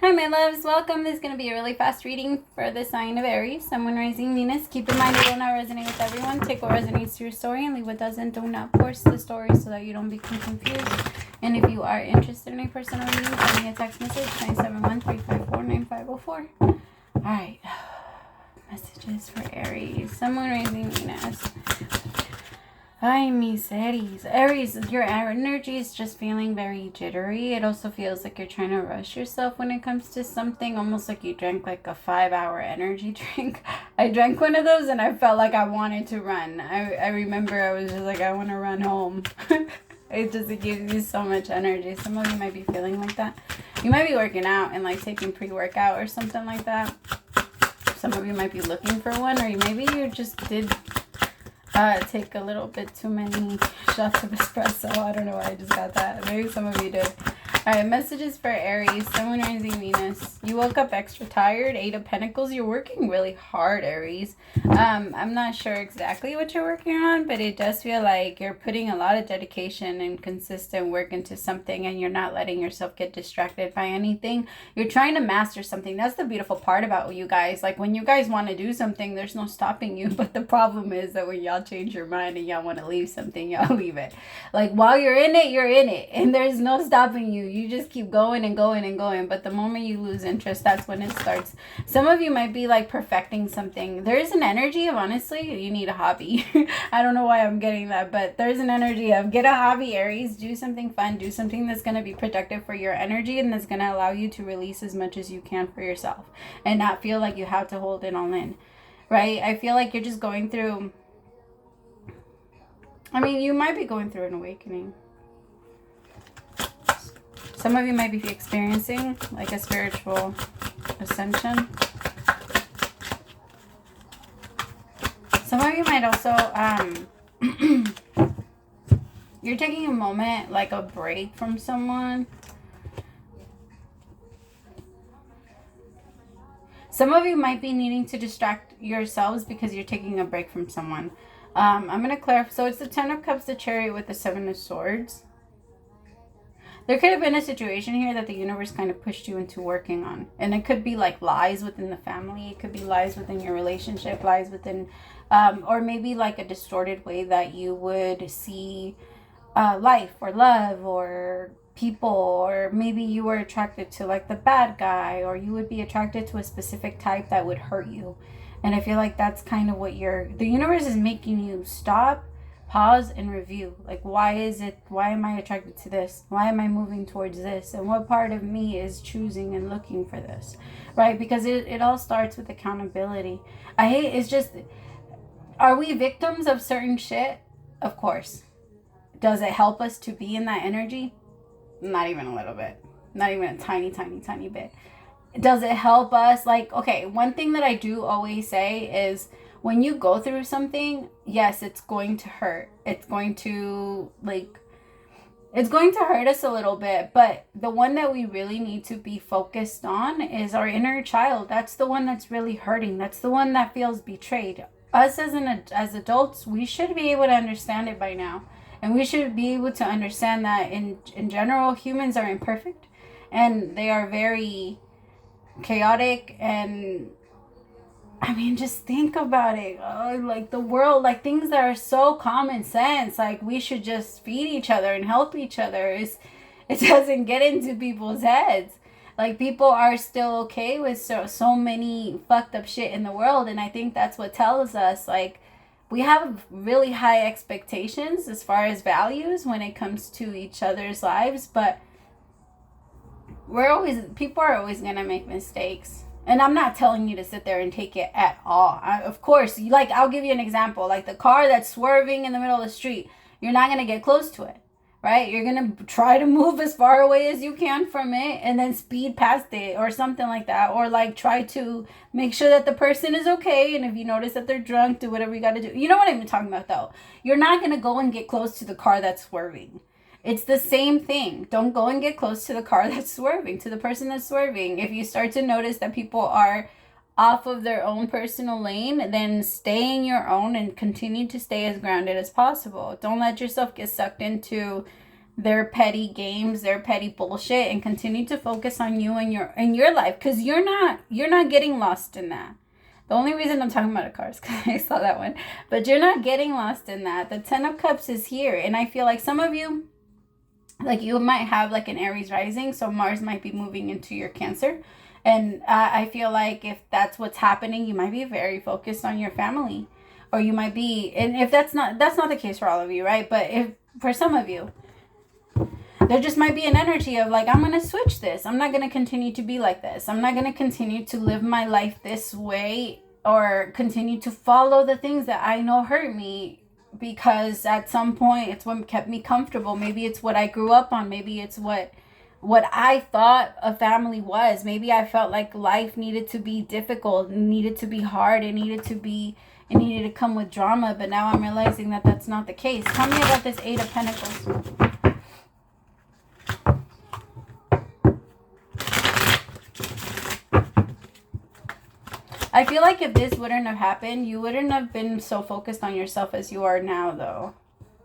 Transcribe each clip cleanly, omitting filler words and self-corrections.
Hi my loves, welcome. This is going to be a really fast reading for the sign of Aries, Sun, Moon, Rising, Venus. Keep in mind it will not resonate with everyone. Take what resonates to your story and leave what doesn't. Do not force the story so that you don't become confused. And if you are interested in a personal reading, send me a text message 971-354-9504. Alright, messages for Aries, Sun, Moon, Rising, Venus. Ay, mis Aries. Aries, your energy is just feeling very jittery. It also feels like you're trying to rush yourself when it comes to something, almost like you drank like a 5-hour energy drink. I drank one of those and I felt like I wanted to run. I remember I was just like, I want to run home. It gives you so much energy. Some of you might be feeling like that. You might be working out and like taking pre-workout or something like that. Some of you might be looking for one, or maybe you just did take a little bit too many shots of espresso. I don't know why I just got that. Maybe some of you did. Alright, messages for Aries, Sun, Moon, Rising, Venus. You woke up extra tired, 8 of Pentacles. You're working really hard, Aries. I'm not sure exactly what you're working on, but it does feel like you're putting a lot of dedication and consistent work into something, and you're not letting yourself get distracted by anything. You're trying to master something. That's the beautiful part about you guys. Like, when you guys want to do something, there's no stopping you, but the problem is that when y'all change your mind and y'all want to leave something, y'all leave it. Like, while you're in it, and there's no stopping you. You just keep going and going and going, but the moment you lose interest, that's when it starts. Some of you might be like perfecting something. There's an energy of, honestly, you need a hobby. I don't know why I'm getting that, but there's an energy of get a hobby, Aries. Do something fun. Do something that's going to be productive for your energy and that's going to allow you to release as much as you can for yourself and not feel like you have to hold it all in, right? I feel like you're just going through, I mean, you might be going through an awakening. Some of you might be experiencing like a spiritual ascension. Some of you might also, you're taking a moment, like a break from someone. Some of you might be needing to distract yourselves because you're taking a break from someone. I'm going to clarify. So it's the 10 of Cups, the Chariot with the 7 of Swords. There could have been a situation here that the universe kind of pushed you into working on. And it could be like lies within the family. It could be lies within your relationship, lies within, or maybe like a distorted way that you would see life or love or people. Or maybe you were attracted to like the bad guy, or you would be attracted to a specific type that would hurt you. And I feel like that's kind of what the universe is making you stop, pause, and review. Like, why am I attracted to this? Why am I moving towards this? And what part of me is choosing and looking for this, right? Because it all starts with accountability. It's just, are we victims of certain shit? Of course. Does it help us to be in that energy? Not even a little bit. Not even a tiny, tiny, tiny bit. Does it help us? Like, okay, one thing that I do always say is, when you go through something, yes, it's going to hurt. It's going to hurt us a little bit. But the one that we really need to be focused on is our inner child. That's the one that's really hurting. That's the one that feels betrayed. Us as adults, we should be able to understand it by now. And we should be able to understand that in general, humans are imperfect. And they are very chaotic, and I mean, just think about it. Like the world, like things that are so common sense, like we should just feed each other and help each other. It doesn't get into people's heads. Like, people are still okay with so many fucked up shit in the world, and I think that's what tells us, like, we have really high expectations as far as values when it comes to each other's lives, but people are always gonna make mistakes. And I'm not telling you to sit there and take it at all. Of course, like, I'll give you an example. Like the car that's swerving in the middle of the street, you're not going to get close to it, right? You're going to try to move as far away as you can from it and then speed past it or something like that. Or like try to make sure that the person is okay. And if you notice that they're drunk, do whatever you got to do. You know what I'm talking about, though. You're not going to go and get close to the car that's swerving. It's the same thing. Don't go and get close to the car that's swerving, to the person that's swerving. If you start to notice that people are off of their own personal lane, then stay in your own and continue to stay as grounded as possible. Don't let yourself get sucked into their petty games, their petty bullshit, and continue to focus on you and your life, because you're not getting lost in that. The only reason I'm talking about a car is because I saw that one. But you're not getting lost in that. The 10 of Cups is here. And I feel like some of you, like you might have like an Aries rising. So Mars might be moving into your Cancer. And I feel like if that's what's happening, you might be very focused on your family. Or you might be, and if that's not the case for all of you, right? But if for some of you, there just might be an energy of like, I'm going to switch this. I'm not going to continue to be like this. I'm not going to continue to live my life this way or continue to follow the things that I know hurt me, because at some point it's what kept me comfortable. Maybe it's what I grew up on. Maybe it's what I thought a family was. Maybe I felt like life needed to be difficult, needed to be hard, it needed to come with drama. But now I'm realizing that that's not the case. Tell me about this 8 of Pentacles. I feel like if this wouldn't have happened, you wouldn't have been so focused on yourself as you are now, though.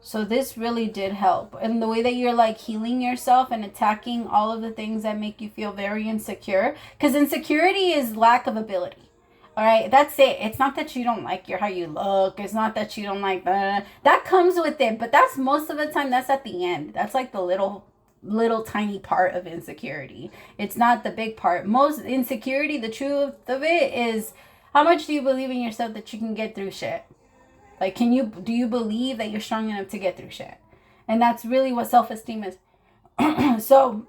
So this really did help. And the way that you're like healing yourself and attacking all of the things that make you feel very insecure. Because insecurity is lack of ability. All right, that's it. It's not that you don't like how you look. It's not that you don't like that comes with it. But that's most of the time, that's at the end. That's like the little tiny part of insecurity. It's not the big part. Most insecurity, the truth of it is, how much do you believe in yourself that you can get through shit? Like, do you believe that you're strong enough to get through shit? And that's really what self-esteem is. So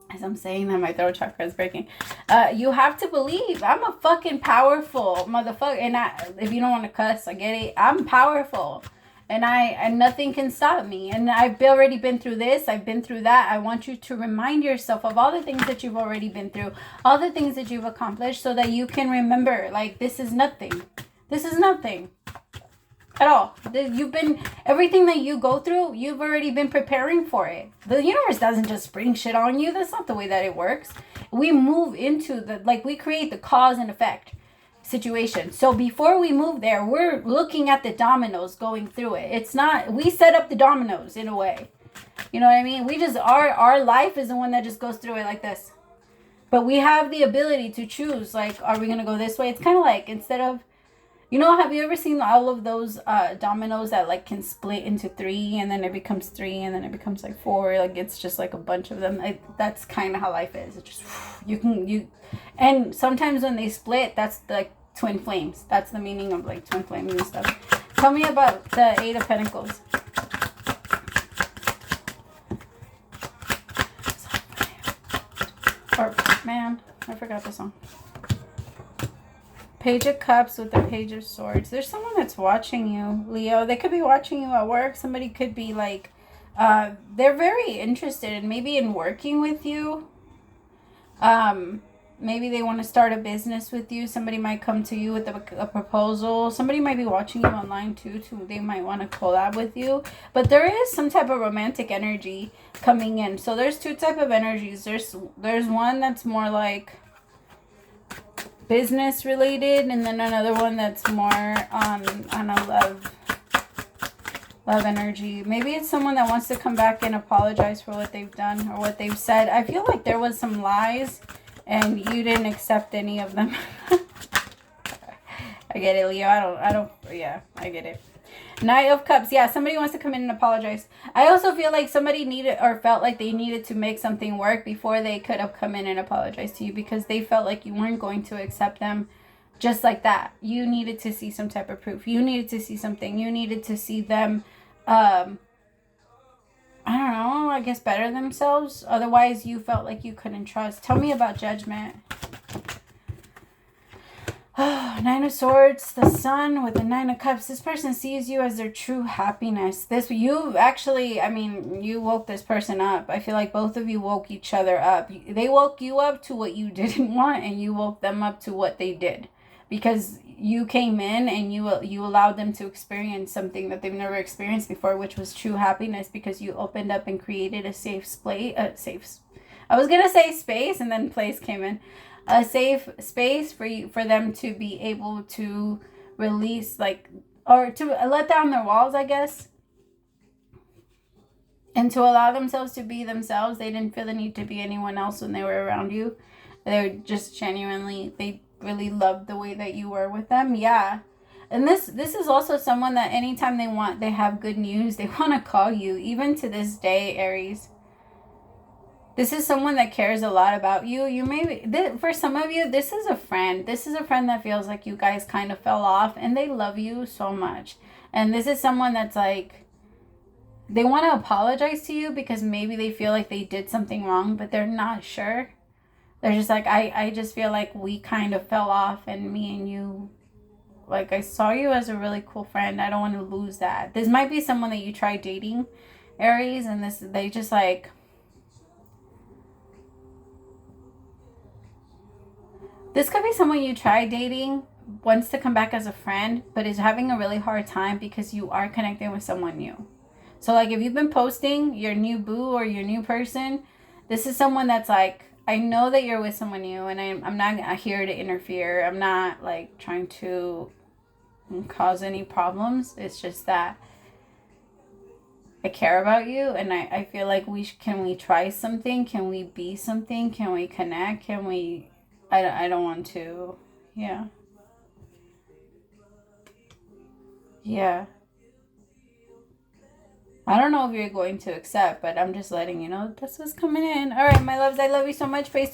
as I'm saying that, my throat chakra is breaking. You have to believe I'm a fucking powerful motherfucker. And if you don't want to cuss, I get it. I'm powerful. And nothing can stop me. And I've already been through this. I've been through that. I want you to remind yourself of all the things that you've already been through, all the things that you've accomplished, so that you can remember, like, this is nothing. This is nothing at all. Everything that you go through, you've already been preparing for it. The universe doesn't just spring shit on you. That's not the way that it works. We move into we create the cause and effect situation. So before we move there, we're looking at the dominoes going through it. It's not, we set up the dominoes in a way. You know what I mean? We just, our life is the one that just goes through it like this. But we have the ability to choose, like, are we going to go this way? It's kind of like, instead of, have you ever seen all of those dominoes that like can split into 3 and then it becomes 3 and then it becomes like 4? Like, it's just like a bunch of them. That's kind of how life is. It's just, and sometimes when they split, that's like twin flames. That's the meaning of like twin flames and stuff. Tell me about the 8 of Pentacles. Or, man, I forgot the song. Page of Cups with the Page of Swords. There's someone that's watching you, Leo. They could be watching you at work. Somebody could be like, they're very interested in maybe in working with you. Maybe they want to start a business with you. Somebody might come to you with a proposal. Somebody might be watching you online too. They might want to collab with you. But there is some type of romantic energy coming in. So there's 2 type of energies. There's one that's more like business related, and then another one that's more on a love energy. Maybe it's someone that wants to come back and apologize for what they've done or what they've said. I feel like there was some lies and you didn't accept any of them. I get it, Leo. I get it. Knight of Cups. Yeah, somebody wants to come in and apologize. I also feel like somebody needed or felt like they needed to make something work before they could have come in and apologized to you, because they felt like you weren't going to accept them just like that. You needed to see some type of proof. You needed to see something. You needed to see them, I don't know, I guess better themselves. Otherwise, you felt like you couldn't trust. Tell me about Judgment. 9 of Swords, the Sun with the 9 of Cups. This person sees you as their true happiness. You woke this person up. I feel like both of you woke each other up. They woke you up to what you didn't want, and you woke them up to what they did. Because you came in and you allowed them to experience something that they've never experienced before, which was true happiness, because you opened up and created a safe space. I was going to say space, and then place came in. A safe space for them to be able to release, or to let down their walls, I guess. And to allow themselves to be themselves. They didn't feel the need to be anyone else when they were around you. They were just genuinely, they really loved the way that you were with them. Yeah. And this is also someone that anytime they have good news, they want to call you. Even to this day, Aries. This is someone that cares a lot about you. You may, for some of you, this is a friend. This is a friend that feels like you guys kind of fell off and they love you so much. And this is someone that's like, they want to apologize to you because maybe they feel like they did something wrong, but they're not sure. They're just like, I just feel like we kind of fell off and me and you, like, I saw you as a really cool friend. I don't want to lose that. This might be someone that you try dating, Aries, and they just like, this could be someone you try dating, wants to come back as a friend, but is having a really hard time because you are connecting with someone new. So like if you've been posting your new boo or your new person, this is someone that's like, I know that you're with someone new and I'm not here to interfere. I'm not like trying to cause any problems. It's just that I care about you and I feel like can we try something? Can we be something? Can we connect? Can we... I don't want to. Yeah. Yeah. I don't know if you're going to accept, but I'm just letting you know that's what's coming in. All right, my loves. I love you so much. Face